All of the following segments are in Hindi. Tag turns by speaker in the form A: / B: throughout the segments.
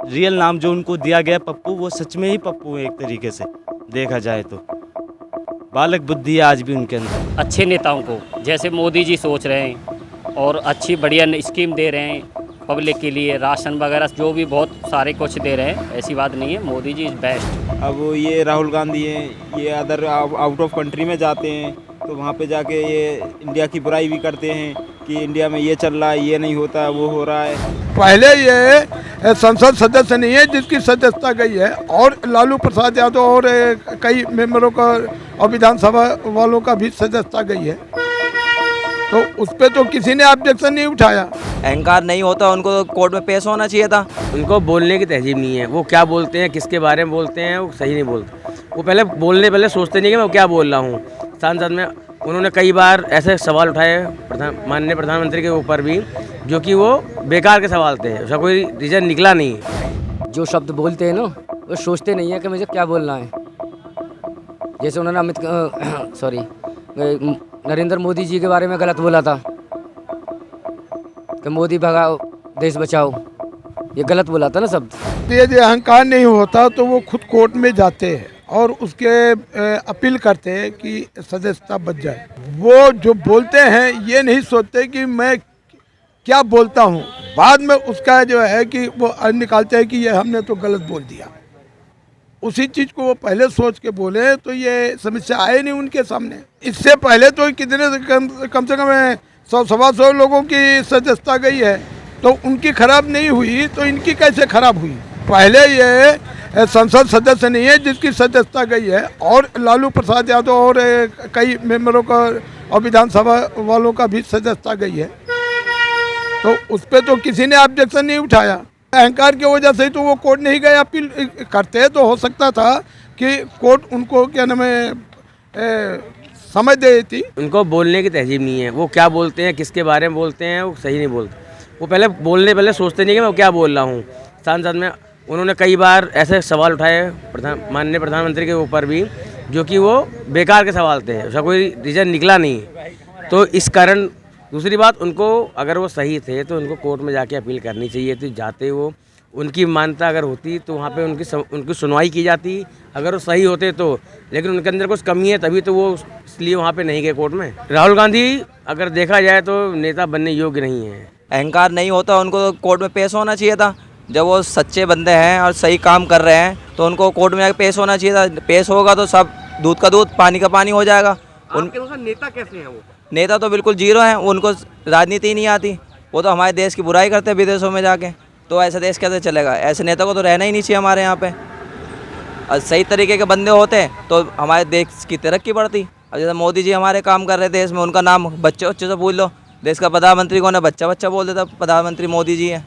A: रियल नाम जो उनको दिया गया पप्पू, वो सच में ही पप्पू है एक तरीके से देखा जाए तो। बालक बुद्धि है आज भी उनके अंदर।
B: अच्छे नेताओं को जैसे मोदी जी सोच रहे हैं और अच्छी बढ़िया स्कीम दे रहे हैं पब्लिक के लिए, राशन वगैरह जो भी बहुत सारे कुछ दे रहे हैं, ऐसी बात नहीं है, मोदी जी इज़ बेस्ट।
C: अब ये राहुल गांधी हैं, ये अदर आउट ऑफ कंट्री में जाते हैं तो वहाँ पे जाके ये इंडिया की बुराई भी करते हैं कि इंडिया में ये चल रहा है, ये नहीं होता, वो हो रहा है।
D: पहले ये संसद सदस्य नहीं है जिसकी सदस्यता गई है, और लालू प्रसाद यादव और कई मेंबरों का और विधानसभा वालों का भी सदस्यता गई है, तो उस पर तो किसी ने ऑब्जेक्शन नहीं उठाया।
E: अहंकार नहीं होता उनको तो कोर्ट में पेश होना चाहिए था।
F: उनको बोलने की तहजीब नहीं है, वो क्या बोलते हैं, किसके बारे में बोलते हैं, वो सही नहीं बोलते। वो पहले सोचते नहीं कि मैं क्या बोल रहा हूँ। सांसद में उन्होंने कई बार ऐसे सवाल उठाए माननीय प्रधानमंत्री के ऊपर भी, जो कि वो बेकार के सवाल थे, उसका कोई रीज़न निकला नहीं।
G: जो शब्द बोलते हैं ना, वो सोचते नहीं है कि मुझे क्या बोलना है। जैसे उन्होंने नरेंद्र मोदी जी के बारे में गलत बोला था कि मोदी भगाओ देश बचाओ, ये गलत बोला था ना शब्द।
D: यदि अहंकार नहीं होता तो वो खुद कोर्ट में जाते हैं और उसके अपील करते हैं कि सदस्यता बच जाए। वो जो बोलते हैं ये नहीं सोचते कि मैं क्या बोलता हूँ, बाद में उसका जो है कि वो निकालते हैं कि ये हमने तो गलत बोल दिया। उसी चीज़ को वो पहले सोच के बोले तो ये समस्या आए नहीं उनके सामने। इससे पहले तो कितने कम से कम 100-125 लोगों की सदस्यता गई है, तो उनकी खराब नहीं हुई तो इनकी कैसे खराब हुई। पहले ये संसद सदस्य नहीं है जिसकी सदस्यता गई है, और लालू प्रसाद यादव और कई मेंबरों का और विधानसभा वालों का भी सदस्यता गई है, तो उस पर तो किसी ने ऑब्जेक्शन नहीं उठाया। अहंकार की वजह से तो वो कोर्ट नहीं गए, अपील करते तो हो सकता था कि कोर्ट उनको क्या नाम है समझ दे थी।
F: उनको बोलने की तहजीब नहीं है, वो क्या बोलते हैं, किसके बारे में बोलते हैं, वो सही नहीं बोलते। वो पहले सोचते नहीं कि मैं क्या बोल रहा हूँ। सांसद में उन्होंने कई बार ऐसे सवाल उठाए माननीय प्रधानमंत्री के ऊपर भी, जो कि वो बेकार के सवाल थे, उसका कोई रीज़न निकला नहीं। तो इस कारण दूसरी बात, उनको अगर वो सही थे तो उनको कोर्ट में जाके अपील करनी चाहिए थी। जाते वो उनकी मान्यता अगर होती तो वहाँ पे उनकी सुनवाई की जाती, अगर वो सही होते तो। लेकिन उनके अंदर कुछ कमी है, तभी तो वो इसलिए वहाँ पे नहीं गए कोर्ट में। राहुल गांधी अगर देखा जाए तो नेता बनने योग्य नहीं है।
E: अहंकार नहीं होता उनको तो कोर्ट में पेश होना चाहिए था। जब वो सच्चे बंदे हैं और सही काम कर रहे हैं तो उनको कोर्ट में जाकर पेश होना चाहिए था। पेश होगा तो सब दूध का दूध पानी का पानी हो जाएगा।
F: नेता कैसे हैं वो?
E: नेता तो बिल्कुल जीरो हैं, उनको राजनीति ही नहीं आती। वो तो हमारे देश की बुराई करते हैं विदेशों में जाके, तो ऐसा देश कैसे चलेगा। ऐसे नेता को तो रहना ही नहीं चाहिए हमारे यहाँ पे। और सही तरीके के बंदे होते तो हमारे देश की तरक्की बढ़ती। अब जैसे मोदी जी हमारे काम कर रहे देश में, उनका नाम बच्चे से पूछ लो, देश का प्रधानमंत्री कौन है, बच्चा बोल देता प्रधानमंत्री मोदी जी है।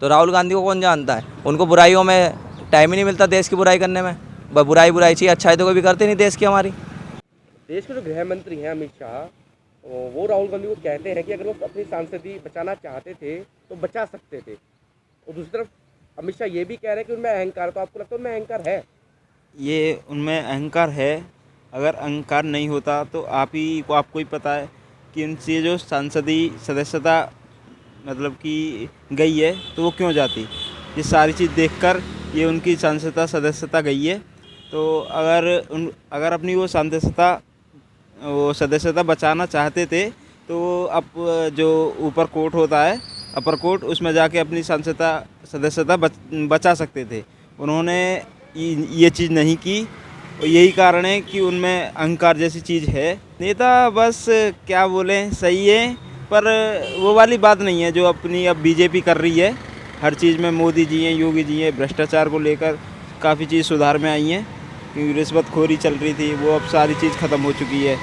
E: तो राहुल गांधी को कौन जानता है। उनको बुराइयों में टाइम ही नहीं मिलता देश की बुराई करने में। बुराई चाहिए, अच्छाई तो कोई भी करते नहीं देश की हमारी।
H: देश के जो गृह मंत्री हैं अमित शाह, वो राहुल गांधी को कहते हैं कि अगर वो अपनी सांसदी बचाना चाहते थे तो बचा सकते थे। और दूसरी तरफ अमित शाह ये भी कह रहे हैं कि उनमें अहंकार, तो आपको लगता है उनमें अहंकार है?
C: ये उनमें अहंकार है। अगर अहंकार नहीं होता तो आपको ही पता है कि उनसे जो सांसदीय सदस्यता मतलब कि गई है तो वो क्यों जाती। ये सारी चीज़ देखकर ये उनकी सदस्यता गई है। तो अगर अपनी वो सदस्यता बचाना चाहते थे तो अब जो ऊपर कोर्ट होता है, अपर कोर्ट, उसमें जाके अपनी सदस्यता बचा सकते थे। उन्होंने ये चीज़ नहीं की, और यही कारण है कि उनमें अहंकार जैसी चीज़ है। नेता बस क्या बोलें, सही है, पर वो वाली बात नहीं है जो अपनी अब बीजेपी कर रही है। हर चीज़ में मोदी जी हैं, योगी जी हैं, भ्रष्टाचार को लेकर काफ़ी चीज़ सुधार में आई हैं। क्योंकि रिश्वतखोरी चल रही थी, वो अब सारी चीज़ ख़त्म हो चुकी है।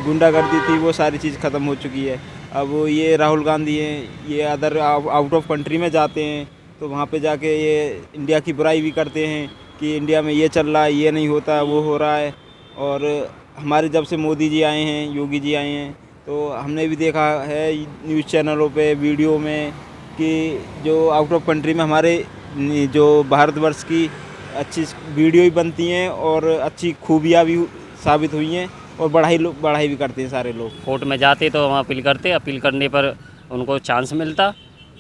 C: गुंडागर्दी थी, वो सारी चीज़ ख़त्म हो चुकी है। अब ये राहुल गांधी हैं, ये अदर आउट ऑफ कंट्री में जाते हैं तो वहाँ पे जाके ये इंडिया की बुराई भी करते हैं कि इंडिया में ये चल रहा है, ये नहीं होता, वो हो रहा है। और हमारे जब से मोदी जी आए हैं, योगी जी आए हैं, तो हमने भी देखा है न्यूज़ चैनलों पे, वीडियो में, कि जो आउट ऑफ कंट्री में हमारे जो भारतवर्ष की अच्छी वीडियो भी बनती हैं और अच्छी खूबियाँ भी साबित हुई हैं, और बढ़ाई भी करते हैं सारे लोग।
B: कोर्ट में जाते तो वहाँ अपील करते, अपील करने पर उनको चांस मिलता।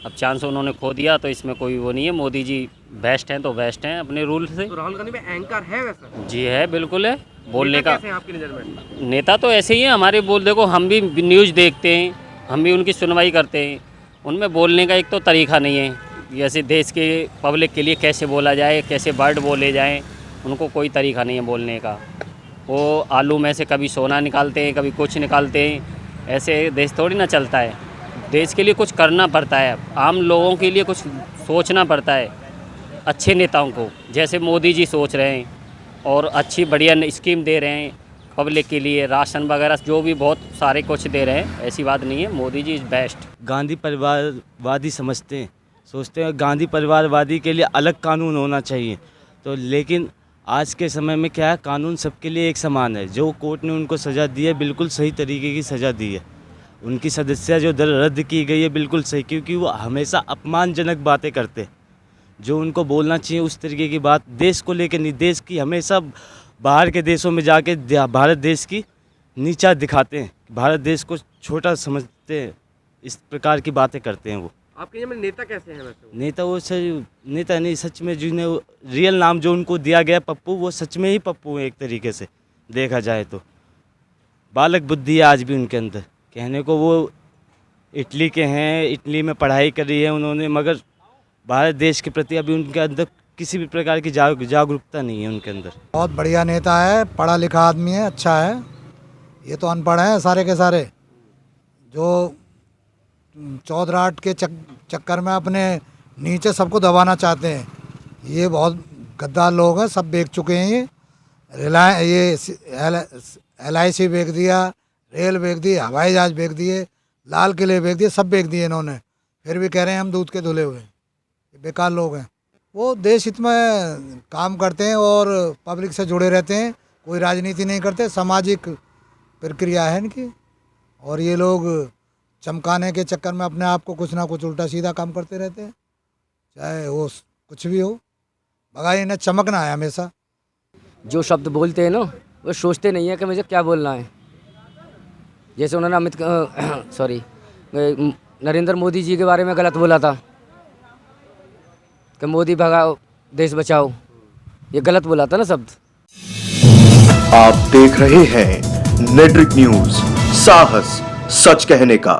B: अब चांस उन्होंने खो दिया, तो इसमें कोई वो नहीं है। मोदी जी बेस्ट हैं तो बेस्ट हैं अपने रूल से।
H: तो राहुल गांधी में अहंकार है वैसा?
B: जी है, बिल्कुल है। बोलने
H: नेता
B: का
H: कैसे हैं आपकी नज़र में?
B: नेता तो ऐसे ही हैं हमारे। बोल देखो, हम भी न्यूज़ देखते हैं, हम भी उनकी सुनवाई करते हैं। उनमें बोलने का एक तो तरीका नहीं है, जैसे देश के पब्लिक के लिए कैसे बोला जाए, कैसे वर्ड बोले जाएं, उनको कोई तरीका नहीं है बोलने का। वो आलू में से कभी सोना निकालते हैं, कभी कुछ निकालते हैं। ऐसे देश थोड़ी ना चलता है। देश के लिए कुछ करना पड़ता है, आम लोगों के लिए कुछ सोचना पड़ता है। अच्छे नेताओं को, जैसे मोदी जी सोच रहे हैं और अच्छी बढ़िया स्कीम दे रहे हैं पब्लिक के लिए, राशन वगैरह जो भी बहुत सारे कुछ दे रहे हैं। ऐसी बात नहीं है, मोदी जी इज़ बेस्ट।
A: गांधी परिवारवादी समझते हैं, सोचते हैं गांधी परिवारवादी के लिए अलग कानून होना चाहिए। तो लेकिन आज के समय में क्या है, कानून सबके लिए एक समान है। जो कोर्ट ने उनको सज़ा दी है, बिल्कुल सही तरीके की सज़ा दी है। उनकी सदस्यता जो रद्द की गई है, बिल्कुल सही, क्योंकि वो हमेशा अपमानजनक बातें करते हैं। जो उनको बोलना चाहिए उस तरीके की बात देश को लेकर नहीं, देश की हमेशा बाहर के देशों में जाके भारत देश की नीचा दिखाते हैं, भारत देश को छोटा समझते हैं। इस प्रकार की बातें करते हैं वो।
H: आपके नज़र में नेता कैसे हैं वैसे?
A: नेता वो नेता नहीं, सच में जिन्हें रियल नाम जो उनको दिया गया पप्पू, वो सच में ही पप्पू है एक तरीके से देखा जाए तो। बालक बुद्धि है आज भी उनके अंदर। कहने को वो इटली के हैं, इटली में पढ़ाई करी है उन्होंने, मगर भारत देश के प्रति अभी उनके अंदर किसी भी प्रकार की जागरूकता नहीं है उनके अंदर।
I: बहुत बढ़िया नेता है, पढ़ा लिखा आदमी है, अच्छा है। ये तो अनपढ़ हैं सारे के सारे, जो चौधराट के चक्कर में अपने नीचे सबको दबाना चाहते हैं। ये बहुत गद्दार लोग हैं, सब बेच चुके हैं। ये LIC बेच दिया, रेल बेच दी, हवाई जहाज बेच दिए, लाल किले बेच दिए, सब बेच दिए इन्होंने। फिर भी कह रहे हैं हम दूध के धुले हुए। बेकार लोग हैं। वो देश हित में काम करते हैं और पब्लिक से जुड़े रहते हैं, कोई राजनीति नहीं करते, सामाजिक प्रक्रिया है इनकी। और ये लोग चमकाने के चक्कर में अपने आप को कुछ ना कुछ उल्टा सीधा काम करते रहते हैं, चाहे वो कुछ भी हो। भगाई इन्हें चमकना है हमेशा।
G: जो शब्द बोलते हैं ना, वो सोचते नहीं है कि मुझे क्या बोलना है। जैसे उन्होंने नरेंद्र मोदी जी के बारे में गलत बोला था कि मोदी भगाओ देश बचाओ, ये गलत बोला था ना शब्द।
J: आप देख रहे हैं नेट्रिक न्यूज, साहस सच कहने का।